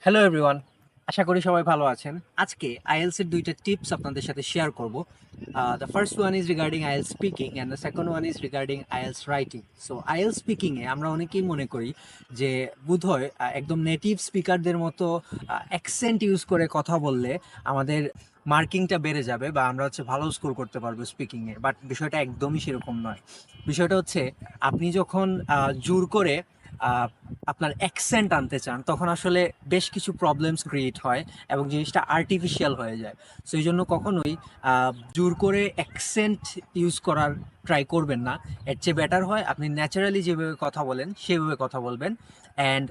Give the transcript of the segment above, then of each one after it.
Hello everyone, আশা করি সবাই ভালো আছেন। আজকে আইএলস এর ২টা টিপস আপনাদের সাথে শেয়ার করব। The first one is regarding IELTS speaking and the second one is regarding IELTS writing. So IELTS স্পিকিংয়ে আমরা অনেকেই মনে করি যে বোধহয় একদম নেটিভ স্পিকারদের মতো অ্যাকসেন্ট ইউজ করে কথা বললে আমাদের মার্কিংটা বেড়ে যাবে বা আমরা হচ্ছে ভালো স্কোর করতে পারবো স্পিকিংয়ে। বাট বিষয়টা একদমই সেরকম নয়। বিষয়টা হচ্ছে আপনি যখন জোর করে আহ, আপনার অ্যাকসেন্ট আনতে চান তখন আসলে বেশ কিছু প্রবলেমস ক্রিয়েট হয় এবং জিনিসটা আর্টিফিশিয়াল হয়ে যায়। সো এই জন্য কখনোই জোর করে অ্যাকসেন্ট ইউজ করার ট্রাই করবেন না। এর চেয়ে বেটার হয় আপনি ন্যাচারালি যেভাবে কথা বলেন সেভাবে কথা বলবেন। অ্যান্ড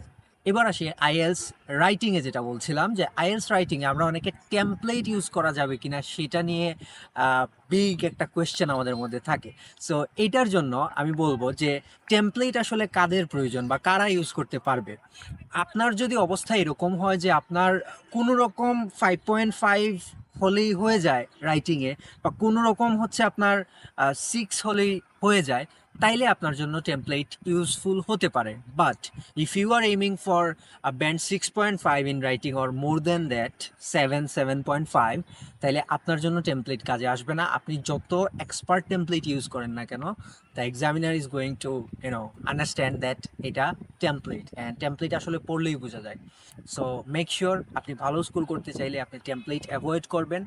এবার আসি আইএলস রাইটিংয়ে, যেটা বলছিলাম যে আইএলস রাইটিংয়ে আমরা অনেকে টেমপ্লেট ইউজ করা যাবে কিনা সেটা নিয়ে বিগ একটা কোয়েশ্চেন আমাদের মধ্যে থাকে। সো এইটার জন্য আমি বলবো যে টেমপ্লেট আসলে কাদের প্রয়োজন বা কারা ইউজ করতে পারবে। আপনার যদি অবস্থা এরকম হয় যে আপনার কোনো রকম 5.5 হলেই হয়ে যায় রাইটিংয়ে, বা কোনো রকম হচ্ছে আপনার 6 হলেই হয়ে যায়, তাইলে আপনার জন্য টেমপ্লেট ইউজফুল হতে পারে। But if you are aiming for band 6.5 in writing or more than that 7.5, তাইলে আপনার জন্য টেমপ্লেট কাজে আসবে না। আপনি যত এক্সপার্ট টেমপ্লেট ইউজ করেন না কেন, the examiner is going to understand that এটা টেমপ্লেট, অ্যান্ড টেমপ্লেট আসলে পড়লেই বোঝা যায়। সো মেক শিওর আপনি ভালো স্কোর করতে চাইলে আপনি টেমপ্লেট অ্যাভয়েড করবেন,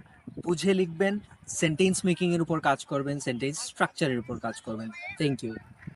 বুঝে লিখবেন, সেন্টেন্স মেকিংয়ের উপর কাজ করবেন, সেন্টেন্স স্ট্রাকচারের উপর কাজ করবেন। Thank you.